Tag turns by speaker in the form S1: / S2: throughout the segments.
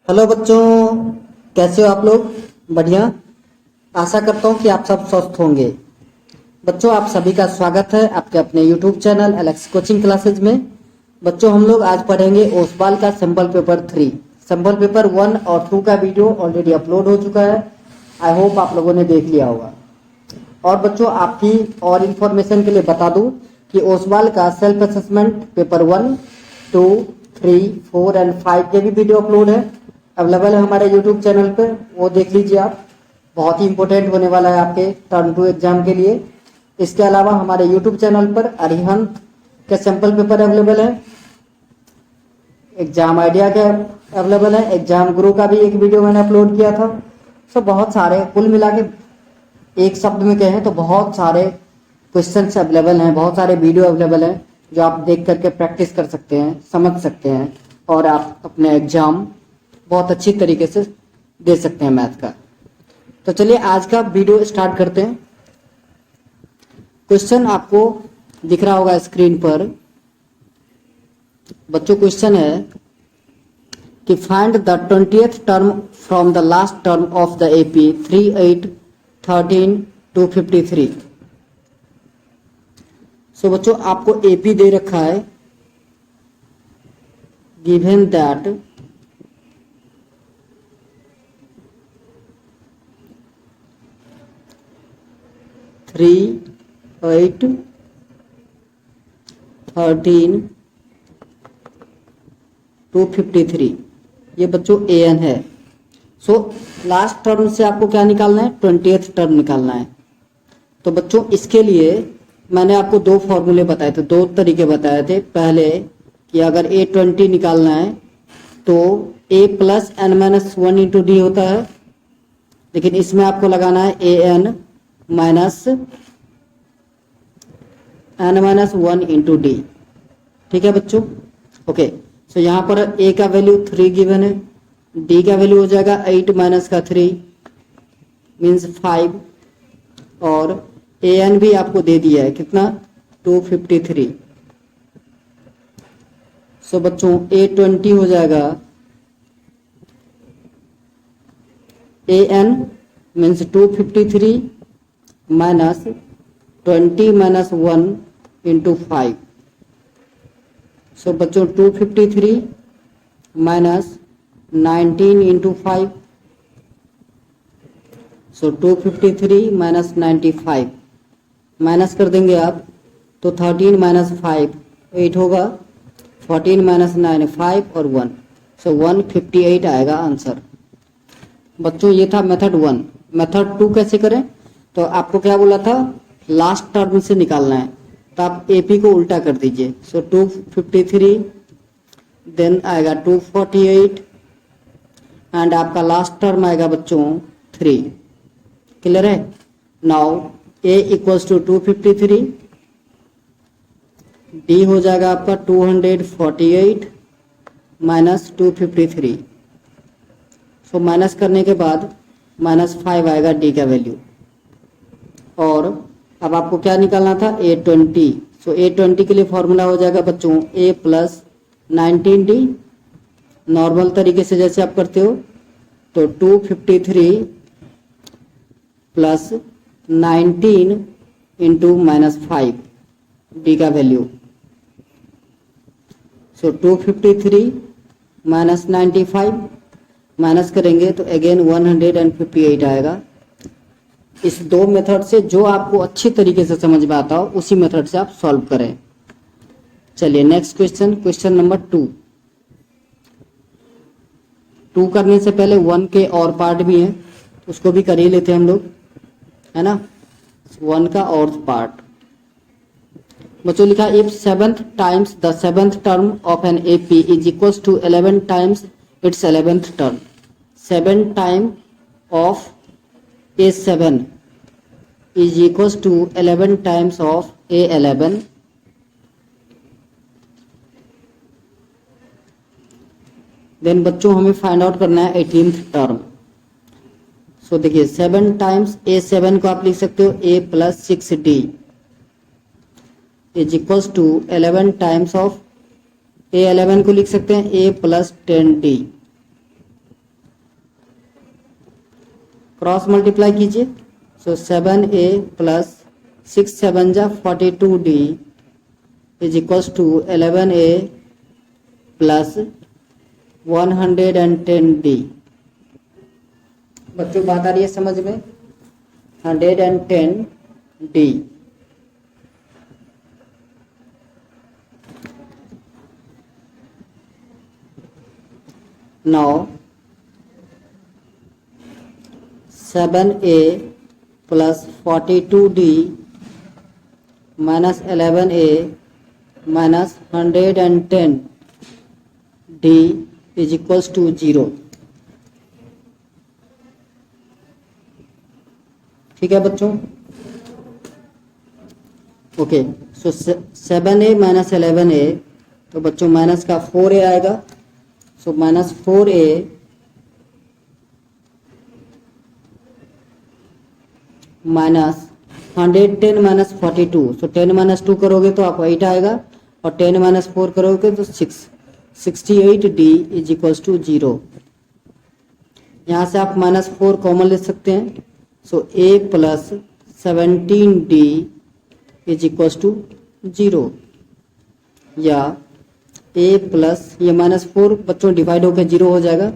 S1: Hello बच्चों, कैसे हो आप लोग? बढ़िया। आशा करता हूँ कि आप सब स्वस्थ होंगे। बच्चों, आप सभी का स्वागत है आपके अपने YouTube channel Alex coaching classes में। बच्चों, हम लोग आज पढ़ेंगे ओसवाल का सैम्पल पेपर 3। सैम्पल पेपर 1 और 2 का वीडियो ऑलरेडी अपलोड हो चुका है। आई होप आप लोगों ने देख लिया होगा। और बच्चों, आपकी और इन्फॉर्मेशन के लिए बता दूं कि ओसवाल का सेल्फ असेसमेंट पेपर 1, 2, 3, 4 एंड 5 के भी वीडियो अपलोड है, अवेलेबल है हमारे यूट्यूब चैनल पे। वो देख लीजिए आप। बहुत ही इंपॉर्टेंट होने वाला है आपके टर्म 2 एग्जाम के लिए। इसके अलावा हमारे यूट्यूब चैनल पर अरिहंत के सैंपल पेपर अवेलेबल है, एग्जाम आइडिया के अवेलेबल है, एग्जाम गुरु का भी एक वीडियो मैंने अपलोड किया था। सो बहुत सारे, कुल मिला के एक शब्द में कहें तो बहुत सारे क्वेश्चंस अवेलेबल हैं, बहुत सारे वीडियो अवेलेबल हैं जो आप देख करके प्रैक्टिस कर सकते हैं, समझ सकते हैं और आप अपने एग्जाम बहुत अच्छी तरीके से दे सकते हैं मैथ का। तो चलिए आज का वीडियो स्टार्ट करते हैं। क्वेश्चन आपको दिख रहा होगा स्क्रीन पर। बच्चों, क्वेश्चन है कि find the 20th term from the last term of the AP 3, 8, 13, 253। सो बच्चों, आपको एपी दे रखा है, गिवन दैट थ्री, 8, 13, 253 ये बच्चों एन है। सो लास्ट टर्म से आपको क्या निकालना है? 20th टर्म निकालना है। तो बच्चों, इसके लिए मैंने आपको दो फॉर्मूले बताए थे, दो तरीके बताए थे। पहले कि अगर A20 निकालना है तो A plus n minus 1 into D होता है, लेकिन इसमें आपको लगाना है AN minus n minus 1 into D. ठीक है बच्चों? ओके। सो यहाँ पर A का वैल्यू 3 गिवन है, D का वैल्यू हो जाएगा 8 माइनस का 3 मीन्स 5, और AN भी आपको दे दिया है, कितना? 253। सो बच्चों, A20 हो जाएगा AN means 253 minus 20 minus 1 into 5। सो बच्चों, 253 माइनस 19 इंटू 5। सो 253 माइनस 95 माइनस कर देंगे आप तो 13 माइनस 5 8 होगा, 14 माइनस 9 5 और 1। सो 158 आएगा आंसर। बच्चों, ये था मेथड 1। मेथड 2 कैसे करें? तो आपको क्या बोला था? लास्ट टर्म से निकालना है, तो आप एपी को उल्टा कर दीजिए। सो 253 देन आएगा 248 एंड आपका लास्ट टर्म आएगा बच्चों 3। क्लियर है? Now A equals to 253, D हो जाएगा आपका 248 माइनस 253। सो माइनस करने के बाद माइनस 5 आएगा D का वैल्यू। और अब आपको क्या निकालना था? A20। सो A20 के लिए फॉर्मूला हो जाएगा बच्चों A प्लस 19D, नॉर्मल तरीके से जैसे आप करते हो। तो 253 प्लस 19 इंटू माइनस 5 डी का वैल्यू। सो 253 माइनस 95 माइनस करेंगे तो अगेन 158 आएगा। इस दो मेथड से जो आपको अच्छी तरीके से समझ में आता हो उसी मेथड से आप सॉल्व करें। चलिए नेक्स्ट क्वेश्चन, क्वेश्चन नंबर 2 करने से पहले 1 के और पार्ट भी हैं, उसको भी कर ही लेते हैं हम लोग, है ना? 1 का और पार्ट। बच्चों, लिखा if 7th times the 7th term of an AP is equals to 11 times its 11th term. 7 time of A7 is equals to 11 times of A11। Then बच्चों, हमें फाइंड आउट करना है 18th टर्म। सो देखिए 7 times A7 को आप लिख सकते हो A plus 6D is equals to 11 times of A11 को लिख सकते हैं A plus 10D cross multiply कीजिए। सो 7a प्लस 6 7 जा 42d is equals to 11a plus 110d। बच्चों बात आ रही है समझ में? 110d। Now 7a plus 42d minus 11a minus 110d is equals to 0। ठीक है बच्चों? ओके, सो 7a माइनस 11a, तो बच्चों माइनस का 4a आएगा। So minus 4a minus 110 minus 42, सो 10 माइनस 2 करोगे तो आपको 8 आएगा, और 10 माइनस 4 करोगे तो 6। 68d is equals to 0। यहाँ से आप माइनस 4 कॉमन ले सकते हैं। So a plus 17d is equals to 0, या a प्लस ये माइनस 4 बच्चों डिवाइड होकर 0 हो जाएगा।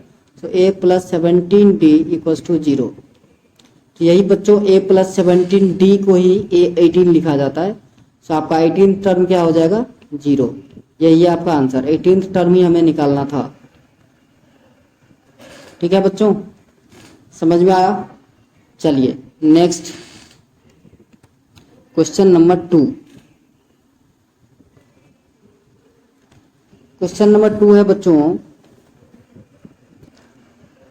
S1: So a plus 17d equals to 0। तो यही बच्चों a प्लस 17d को ही a18 लिखा जाता है। सो आपका 18th टर्म क्या हो जाएगा? 0। यही है आपका आंसर, 18th टर्म ही हमें निकालना था। ठीक है बच्चों, समझ में आया? चलिए next question number 2। Question number 2 है बच्चों,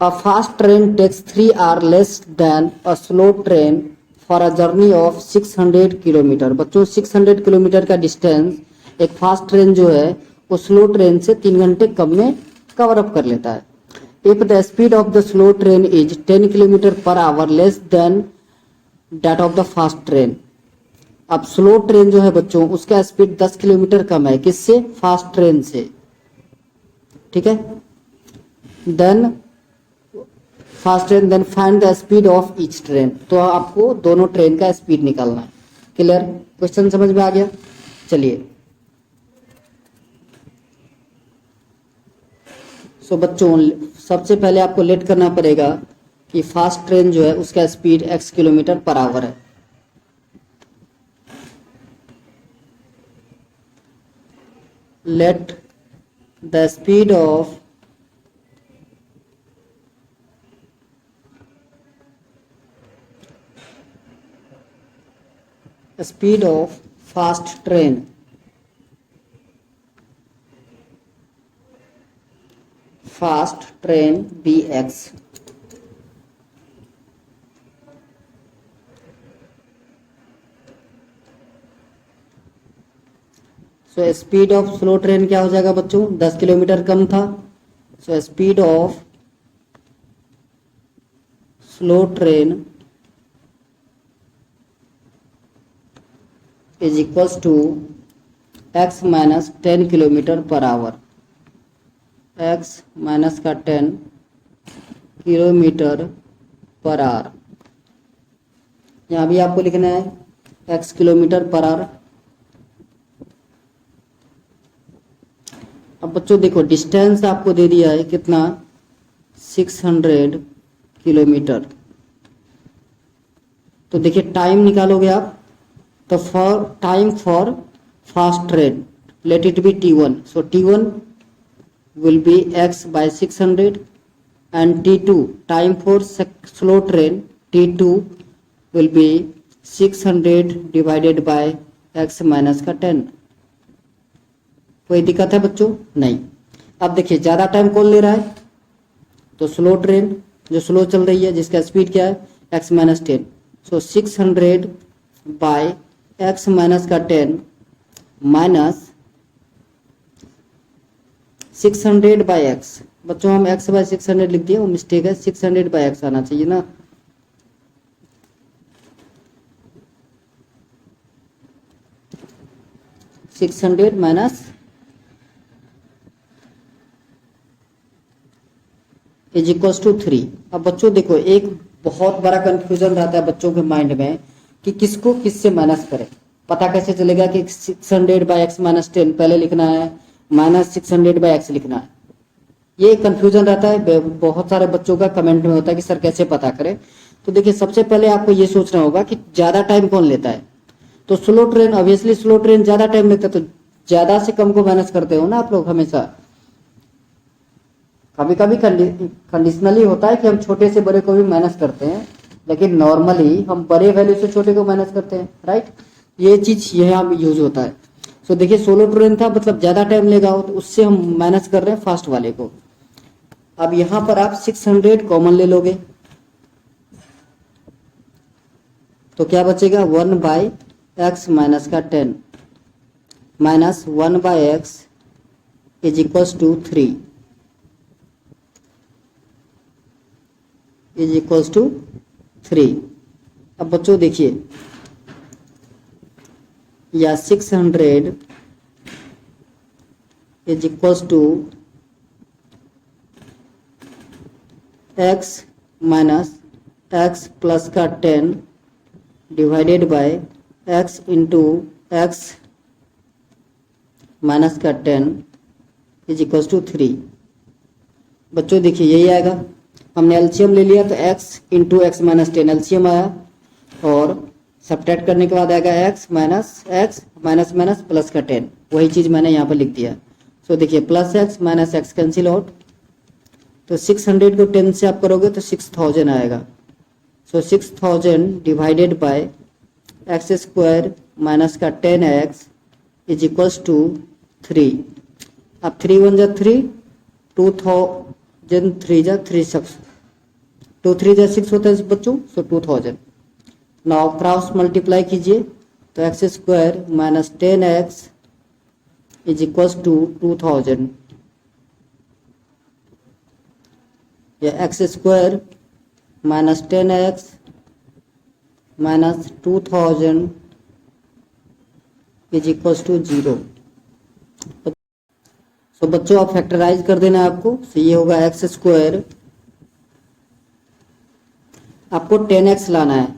S1: a fast train takes 3 hours less than a slow train for a journey of 600 kilometre. बच्चों 600 किलोमीटर का डिस्टेंस एक फास्ट ट्रेन जो है वो स्लो ट्रेन से 3 घंटे कम में कवर अप कर लेता है। If the speed of the slow train is 10 kilometre per our less than that of the fast train. अब स्लो ट्रेन जो है बच्चों उसका स्पीड 10 किलोमीटर कम है, किससे? फास्ट ट्रेन से। ठीक है, then fast train, then find the speed of each train. तो आपको दोनों ट्रेन का स्पीड निकालना है। क्लियर? क्वेश्चन समझ में आ गया? चलिए सो बच्चों सबसे पहले आपको लेट करना पड़ेगा कि फास्ट ट्रेन जो है उसका speed x kilometre per hour है। Let the speed of fast train bx। So speed of slow train क्या हो जाएगा बच्चों? 10 किलोमीटर कम था। So speed of slow train is equals to x minus 10 kilometre per hour. x minus का 10 kilometre per our, यहाँ भी आपको लिखना है x किलोमीटर पर आवर। अब बच्चों देखो डिस्टेंस आपको दे दिया है कितना? 600 किलोमीटर। तो देखिए टाइम निकालोगे आप, तो for time for fast train let it be t1। So t1 will be x by 600 and t2 time for slow train t2 will be 600 divided by x minus का 10। कोई दिक्कत है बच्चों? नहीं। अब देखिए ज़्यादा टाइम कौन ले रहा है? तो स्लो ट्रेन जो स्लो चल रही है जिसका स्पीड क्या है? x minus 10। सो 600 बाय x माइनस का 10 माइनस 600 बाई एक्स। बच्चों हम x बाय 600 लिख दिए, वो मिस्टेक है, 600 बाई एक्स आना चाहिए ना। Six hundred minus is equals to 3। अब बच्चों देखो एक बहुत बड़ा कंफ्यूजन रहता है बच्चों के माइंड में कि किसको किससे माइनस करें। पता कैसे चलेगा कि 600 बाई एक्स माइनस 10 पहले लिखना है, माइनस 600 बाई एक्स लिखना है। ये कंफ्यूजन रहता है बहुत सारे बच्चों का, कमेंट में होता है कि सर कैसे पता करें। तो देखिए सबसे पहले आपको ये सोचना होगा कि ज्यादा टाइम कौन लेता है। तो slow train, obviously slow train ज्यादा टाइम लेता है, तो ज्यादा से कम को माइनस करते हो ना आप लोग हमेशा। कभी कभी कंडीशनली होता है कि हम छोटे से बड़े को भी माइनस करते हैं, लेकिन नॉर्मली हम बड़े वैल्यू से छोटे को माइनस करते हैं, राइट। ये चीज यहाँ यूज होता है। तो देखिए सोलो ट्रेन था, मतलब ज्यादा टाइम लेगा, तो उससे हम माइनस कर रहे हैं फास्ट वाले को। अब यहां पर आप 600 कॉमन ले लोगे तो क्या बचेगा, 1 बाई एक्स माइनस का 10 minus 1 by x is equals to 3 is equals to 3। अब बच्चों देखिए, या 600 is equals to x minus x plus का 10 divided by x into x minus का 10 इज इक्वल्स टू 3। बच्चों देखिए यही आएगा, हमने एलसीएम ले लिया तो x into x minus 10 LCM आया, और सब्ट्रैक्ट करने के बाद आएगा x माइनस माइनस प्लस का 10, वही चीज मैंने यहाँ पर लिख दिया। सो देखिए plus x minus x cancel out, तो 600 को 10 से आप करोगे तो 6000 आएगा। सो 6000 divided by x square minus का 10x इज इक्वल्स टू 3। अब 3 1 जा 3, 2000 3 जा 3 6, 2 3 जा 6 होता है बच्चों, सो 2000। नाउ क्रॉस मल्टीप्लाई कीजिए तो x square minus 10x is equals to 2000, या x square minus 10x minus 2000 is equals to 0। तो बच्चों आप फैक्टराइज कर देना आपको, तो ये होगा एक्स स्क्वायर, आपको 10x लाना है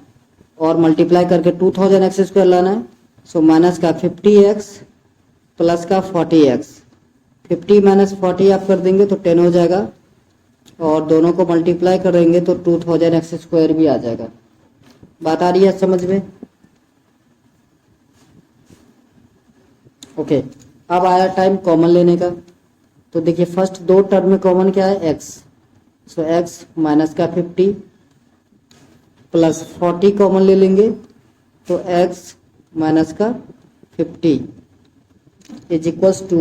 S1: और मल्टीप्लाई करके 2000 एक्स स्क्वायर लाना है। सो माइनस का 50x प्लस का 40x, 50 माइनस 40 आप कर देंगे तो 10 हो जाएगा, और दोनों को मल्टीप्लाई करेंगे तो 2000 एक्स स्क्वायर भी आ जाएगा। बात आ रही है समझ में? ओके, अब आया टाइम कॉमन लेने का। तो देखिए फर्स्ट दो टर्म में कॉमन क्या है, x। सो x माइनस का 50 प्लस 40 कॉमन ले लेंगे तो x माइनस का 50 इज इक्वल्स टू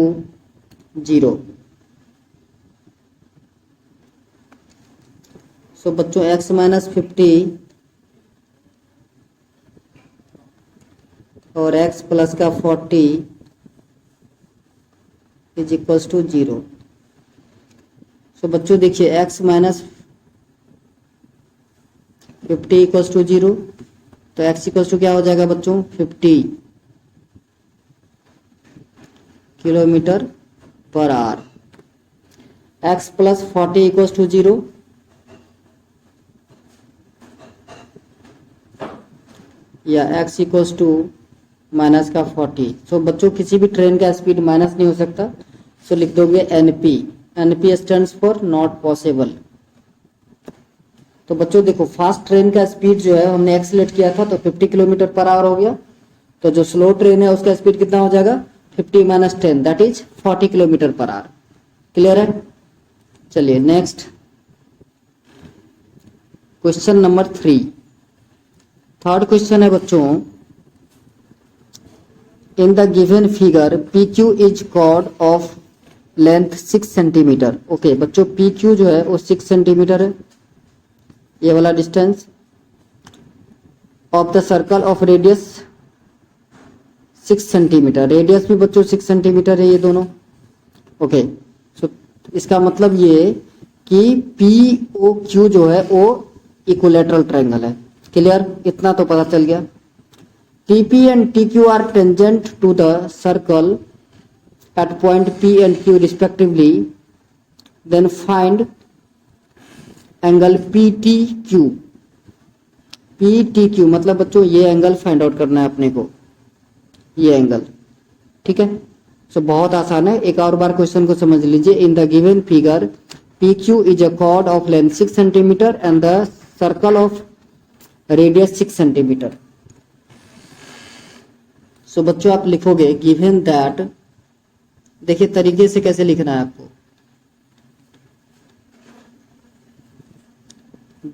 S1: 0। सो बच्चों x माइनस 50 और x प्लस का 40 इज इक्वल्स टू 0। सो बच्चों देखिए x माइनस 50 इक्वल्स टू 0, तो x इक्वल्स टू क्या हो जाएगा बच्चों, 50 kilometre per hour. x plus 40 equals to 0, या x इक्वल्स टू माइनस का 40। सो बच्चों किसी भी ट्रेन का स्पीड माइनस नहीं हो सकता, सो लिख दोगे NP। NP stands for not possible. तो बच्चों देखो फास्ट ट्रेन का स्पीड जो है हमने एक्सीलरेट किया था तो 50 किलोमीटर पर आवर हो गया, तो जो स्लो ट्रेन है उसका स्पीड कितना हो जाएगा, 50 minus 10 that is 40 kilometre per hour. Clear है? चलिए next question number 3। Third question है बच्चों, in the given figure PQ is chord of length 6 centimetre. Okay बच्चों PQ जो है वो 6 सेंटीमीटर है, ये वाला distance, of the circle of radius 6 centimetre. Radius भी बच्चों 6 सेंटीमीटर है ये दोनों। ओके सो इसका मतलब ये कि POQ जो है वो इक्विलेटरल ट्रायंगल है। क्लियर? इतना तो पता चल गया। TP and TQ are tangent to the circle at point P and Q respectively. Then find angle PTQ P T Q मतलब बच्चों ये एंगल फाइंड आउट करना है अपने को, ये एंगल, ठीक है। सो बहुत आसान है, एक और बार क्वेश्चन को समझ लीजिए। In the given figure P Q is a chord of length 6 centimetre and the circle of radius 6 centimetre. So बच्चों आप लिखोगे गिवन दैट, देखिए तरीके से कैसे लिखना है आपको,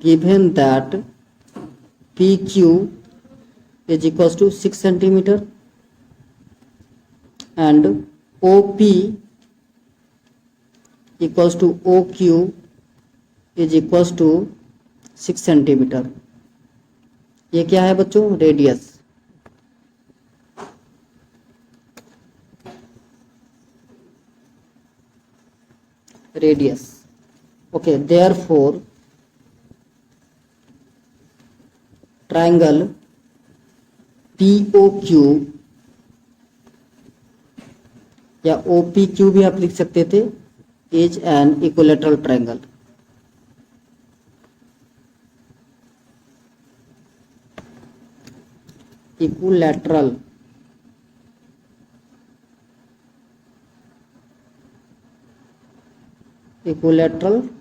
S1: given that P Q is equal to 6 centimetre and OP equals to OQ is equals to 6 centimetre. ये क्या है बच्चों, radius. Radius okay, therefore triangle POQ या OPQ भी आप लिख सकते थे, is an equilateral triangle. Equilateral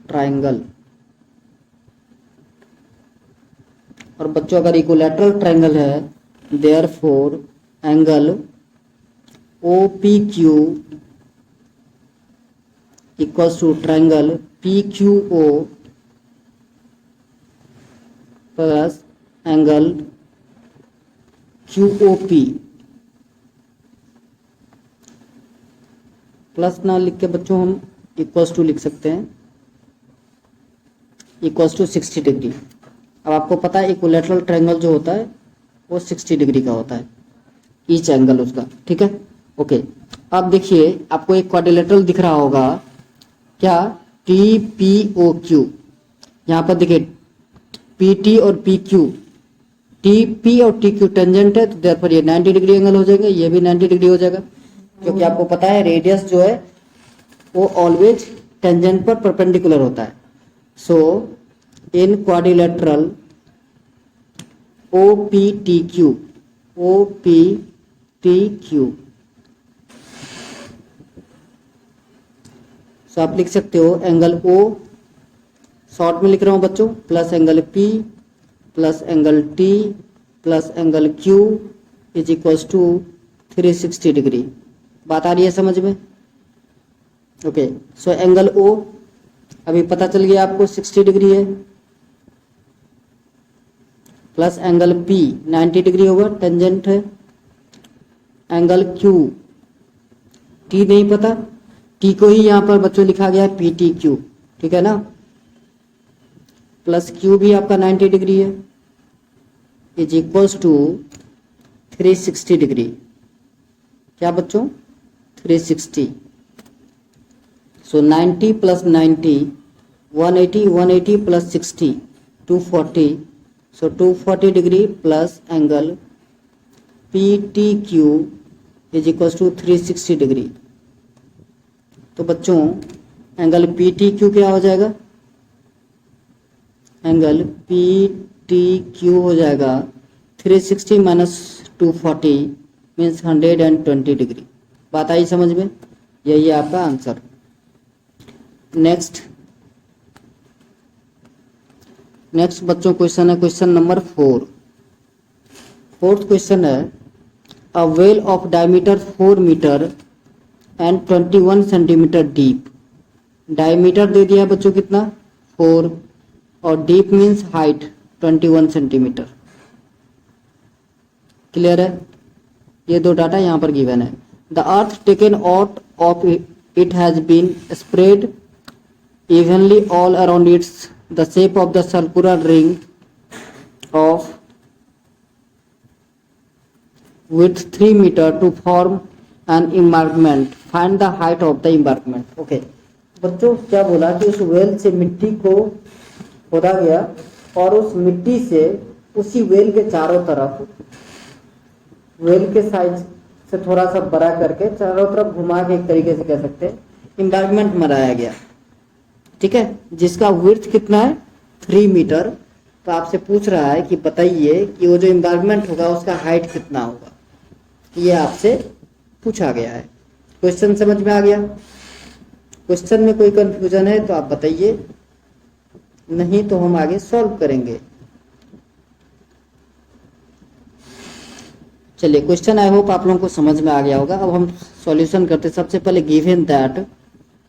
S1: triangle. और बच्चों अगर इक्विलैटरल ट्रायंगल है, therefore angle OPQ equals to triangle PQO plus angle QOP। Plus ना लिख के बच्चों हम इक्वल्स टू लिख सकते हैं, इक्वल्स टू 60 डिग्री। अब आपको पता है इक्विलैटरल ट्रायंगल जो होता है वो 60 डिग्री का होता है, ईच एंगल उसका, ठीक है। ओके अब देखिए आपको एक क्वाड्रिलेटरल दिख रहा होगा, क्या, TPOQ। यहाँ पर देखिए PT और PQ, TP और TQ टेंजेंट है, तो देयरफॉर ये 90 डिग्री एंगल हो जाएंगे, ये भी 90 डिग्री हो जाएगा, क्योंकि आपको पता है रेडियस जो है वो ऑलवेज टेंजेंट पर परपेंडिकुलर होता है। सो इन क्वाड्रिलेटरल OPTQ तो आप लिख सकते हो एंगल O, शॉर्ट में लिख रहा हूं बच्चों, plus angle P plus angle T plus angle Q is equals to 360 degree. बात आ रही है समझ में? ओके सो एंगल O अभी पता चल गया आपको 60 डिग्री है, प्लस एंगल P 90 डिग्री होगा, टेंजेंट है। एंगल Q, T नहीं पता, T को ही यहाँ पर बच्चों लिखा गया है PTQ, ठीक है ना, प्लस Q भी आपका 90 डिग्री है, इज इक्वल्स टू 360 डिग्री। क्या बच्चों? 360। So 90 plus 90 180, 180 plus 60 240, so 240 degree plus angle PTQ is equals to 360 degree. तो बच्चों एंगल PTQ क्या हो जाएगा? एंगल PTQ हो जाएगा 360 माइनस 240 मीन्स 120 डिग्री। बात आई समझ में? यही है आपका आंसर। नेक्स्ट बच्चों क्वेश्चन है क्वेश्चन नंबर 4। फोर्थ क्वेश्चन है a well of diameter 4 metre and 21 centimetre deep. Diameter दे दिया है बच्चों कितना? 4 और deep means height 21 centimetre. Clear है? ये दो डाटा यहाँ पर गिवन है। The earth taken out of it has been spread evenly all around its the shape of the circular ring of width 3 meter to form an embankment. Find the height of the embankment. Okay. बच्चों क्या बोला कि उस well से मिट्टी को खोदा गया और उस मिट्टी से उसी वेल के चारों तरफ, वेल के साइज से थोड़ा सा बड़ा करके चारों तरफ घुमा के एक तरीके से कह सकते हैं एम्बार्कमेंट बनाया गया, ठीक है, जिसका विड्थ कितना है 3 मीटर तो आपसे पूछ रहा है कि बताइए कि वो जो एम्बार्कमेंट होगा उसका हाइट कितना होगा, ये आपसे पूछा गया है। क्वेश्चन समझ में आ गया? क्वेश्चन में कोई कंफ्यूजन है तो आप बताइए, नहीं तो हम आगे सॉल्व करेंगे। चलिए, क्वेश्चन आई होप आप लोगों को समझ में आ गया होगा। अब हम सॉल्यूशन करते हैं। सबसे पहले गिवन दैट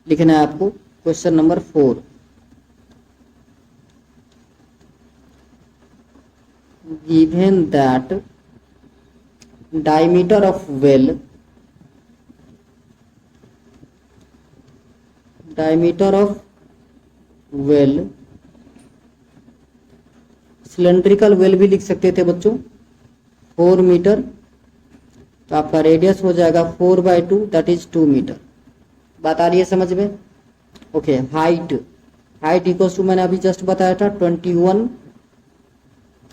S1: लिखना है आपको, question number 4। Given that diameter of well cylindrical well भी लिख सकते थे बच्चों, 4 मीटर। तो आपका रेडियस हो जाएगा 4/2 दैट इज 2 मीटर। बात आ रही है समझ में? ओके। हाइट इक्वल टू मैंने अभी जस्ट बताया था 21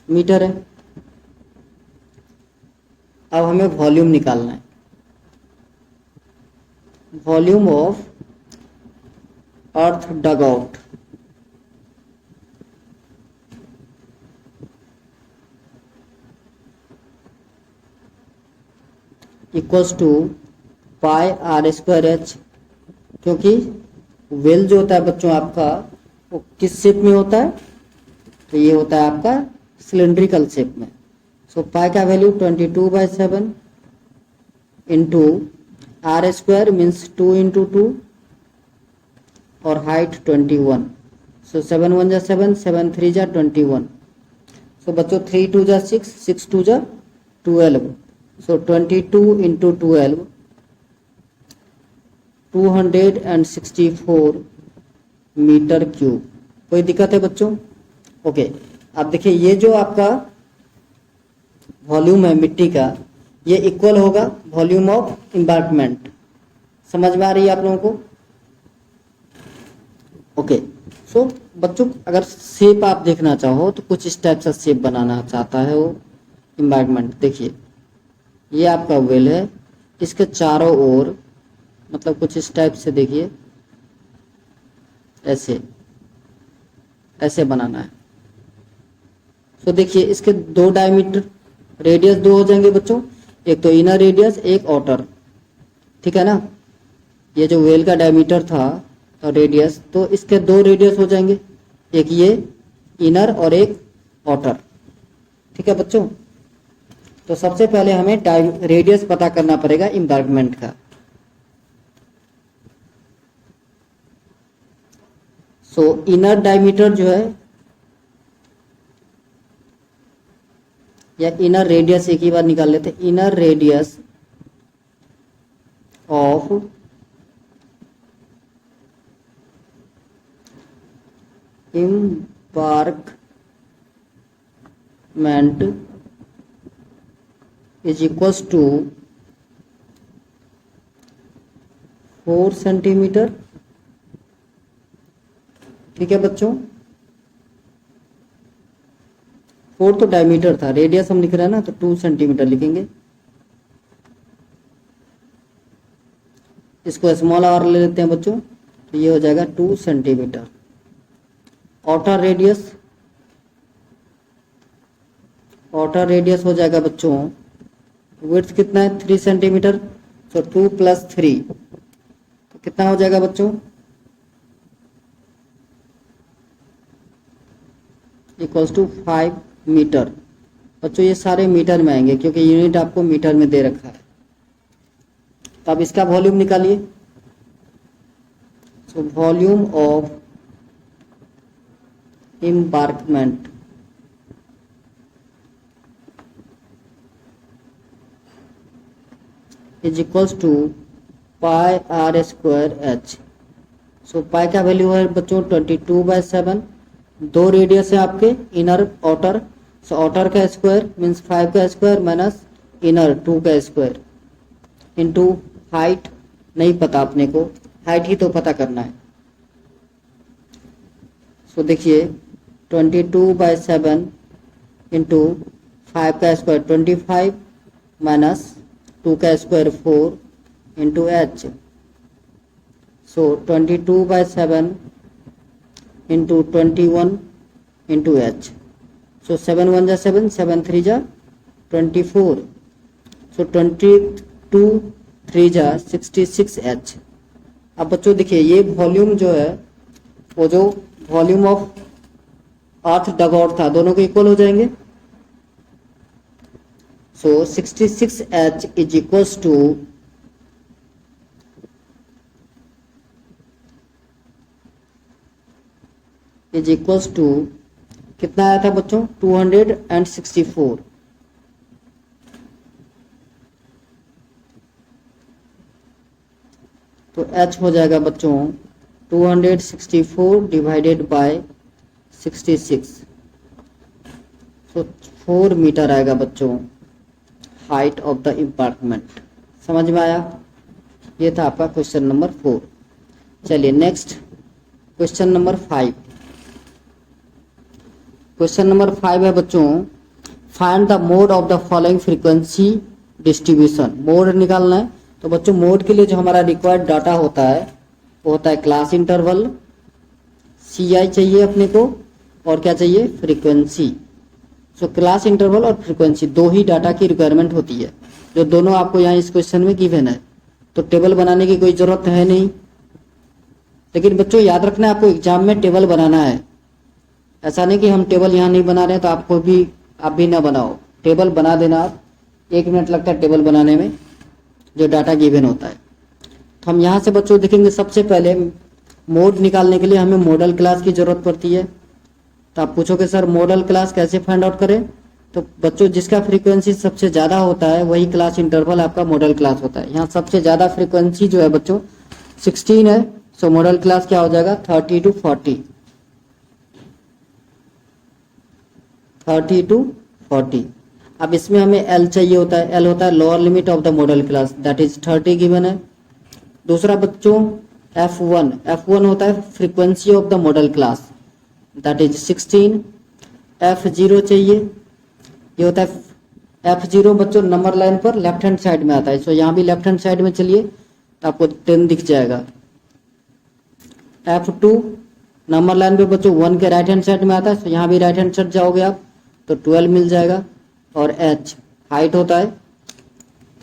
S1: मीटर है। अब हमें वॉल्यूम निकालना है। Volume of earth dug out equals to pi r square h, क्योंकि वेल जो होता है बच्चों आपका वो किस शेप में होता है? तो ये होता है आपका सिलेंड्रिकल शेप में। सो पाई का value 22/7 into r square means 2 × 2 और हाइट 21। सो 7 × 1 = 7, 7 × 3 = 21। सो बच्चों 3 × 2 = 6, 6 × 2 = 12। सो 22 × 12 264 मीटर क्यूब। कोई दिक्कत है बच्चों? ओके। अब देखिए, ये जो आपका वॉल्यूम है मिट्टी का, ये इक्वल होगा वॉल्यूम ऑफ एम्बार्कमेंट। समझ में आ रही है आप लोगों को? ओके। सो बच्चों, अगर शेप आप देखना चाहो तो कुछ इस टाइप का शेप बनाना चाहता है वो एम्बार्कमेंट। देखिए, ये आपका वेल है, इसके चारों ओर मतलब कुछ इस टाइप से, देखिए ऐसे ऐसे बनाना है। तो देखिए, इसके 2 डायमीटर, रेडियस 2 हो जाएंगे बच्चों, एक तो इनर रेडियस, एक आउटर, ठीक है ना? ये जो वेल का डायमीटर था और रेडियस, तो इसके 2 रेडियस हो जाएंगे, एक ये इनर और एक आउटर, ठीक है बच्चों? तो सबसे पहले हमें रेडियस पता करना पड़ेगा एम्बार्कमेंट का। सो इनर डायमीटर जो है या इनर रेडियस एक ही बार निकाल लेते हैं। Inner radius of embankment is equals to 4 centimetre, ठीक है बच्चों? 4 तो डायमीटर था, रेडियस हम लिख रहे हैं ना, तो 2 सेंटीमीटर लिखेंगे। इसको स्मॉल आर ले लेते हैं बच्चों, तो ये हो जाएगा 2 सेंटीमीटर। आउटर रेडियस हो जाएगा बच्चों, विड्थ कितना है? 3 सेंटीमीटर। तो 2 + 3 तो कितना हो जाएगा बच्चों? Equals to 5 metre. बच्चों ये सारे मीटर में आएंगे क्योंकि यूनिट आपको मीटर में दे रखा है। तो अब इसका वॉल्यूम निकालिए। So volume of embankment is equals to pi r square h. So pi का वैल्यू है बच्चों 22/7। 2 रेडियस है आपके, इनर आउटर। सो आउटर का स्क्वायर मीन्स 5 का स्क्वायर माइनस इनर 2 का स्क्वायर इंटू हाइट नहीं पता अपने को, हाइट ही तो पता करना है। सो देखिए 22/7 इंटू 5 का स्क्वायर 25 माइनस 2 का स्क्वायर 4 इंटू एच। सो 22/7 इंटू 21 इंटू एच। सो 7 1 जा 7, 7 3 जा 24, सो 22 3 जा 66H। अब बच्चों देखिए ये वॉल्यूम जो है वो जो volume of earth dug out था दोनों के इक्वल हो जाएंगे। सो 66H इज इक्वल्स टू कितना आया था बच्चों 264। तो H हो जाएगा बच्चों 264 डिवाइडेड बाय 66, सो 4 मीटर आएगा बच्चों हाइट ऑफ द इम्पार्टमेंट। समझ में आया? ये था आपका क्वेश्चन नंबर 4। चलिए next question number 5। Question number 5 है बच्चों, find the mode of the following frequency distribution. Mode निकालना है। तो बच्चों मोड के लिए जो हमारा रिक्वायर्ड डाटा होता है वो होता है क्लास इंटरवल, CI चाहिए अपने को, और क्या चाहिए फ्रीक्वेंसी। सो क्लास इंटरवल और फ्रीक्वेंसी दो ही डाटा की रिक्वायरमेंट होती है, जो दोनों आपको यहाँ इस क्वेश्चन में गिवन है। तो टेबल बनाने की कोई ज़रूरत है नहीं, लेकिन बच्चों याद रखना है आपको एग्जाम में टेबल बनाना है। ऐसा नहीं कि हम टेबल यहाँ नहीं बना रहे तो आप भी ना बनाओ, टेबल बना देना आप। 1 मिनट लगता है टेबल बनाने में जो डाटा गिवन होता है। तो हम यहाँ से बच्चों देखेंगे सबसे पहले मोड निकालने के लिए हमें मॉडल क्लास की ज़रूरत पड़ती है। तो आप पूछोगे सर मॉडल क्लास कैसे फाइंड आउट करें? तो बच्चों जिसका फ्रीक्वेंसी सबसे ज़्यादा होता है वही क्लास इंटरवल आपका मॉडल क्लास होता है। यहाँ सबसे ज़्यादा फ्रीक्वेंसी जो है बच्चों 16 है, सो मॉडल क्लास क्या हो जाएगा 30 to 40, 30 to 40। अब इसमें हमें L चाहिए होता है, L होता है lower limit of the model class, that is 30 given है। दूसरा बच्चों F1 होता है frequency of the model class, that is 16। F0 चाहिए, ये होता है F0 बच्चों नंबर लाइन पर लेफ्ट हैंड साइड में आता है। सो यहाँ भी लेफ्ट हैंड साइड में चलिए तो आपको 10 दिख जाएगा। F2 नंबर लाइन पे बच्चों 1 के राइट हैंड साइड में आता है, सो यहाँ भी राइट हैंड साइड जाओगे आप तो 12 मिल जाएगा। और H हाइट होता है,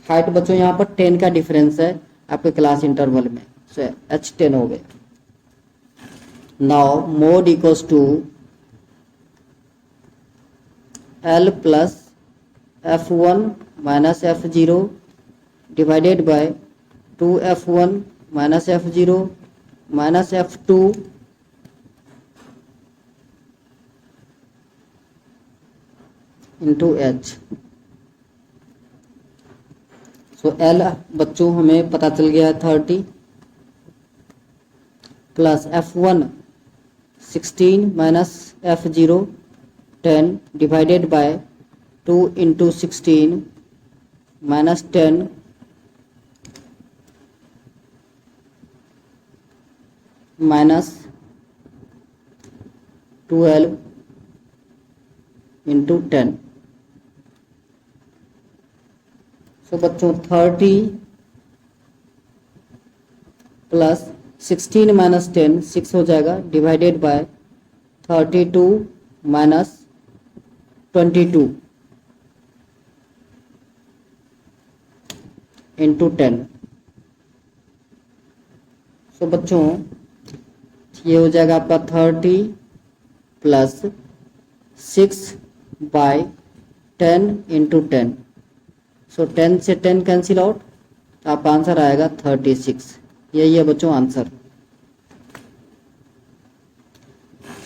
S1: हाइट बच्चों यहाँ पर 10 का डिफरेंस है आपके क्लास इंटरवल में, सो H 10 हो गया। Now mode equals to L plus F1 minus F0 divided by 2F1 minus F0 minus F2 into H। So L बच्चों हमें पता चल गया है 30 plus F1 16 minus F0 10 divided by 2 into 16 minus 10 minus 12 into 10। So बच्चों 30 plus 16 minus 10 6 हो जाएगा divided by 32 minus 22 into 10। So बच्चों ये हो जाएगा आपका 30 प्लस 6 बाय 10 इंटू 10। सो 10 से 10 कैंसिल आउट, तो आपका आंसर आएगा 36। यही है बच्चों आंसर।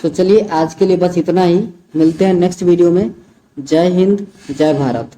S1: तो चलिए आज के लिए बस इतना ही, मिलते हैं नेक्स्ट वीडियो में। जय हिंद, जय भारत।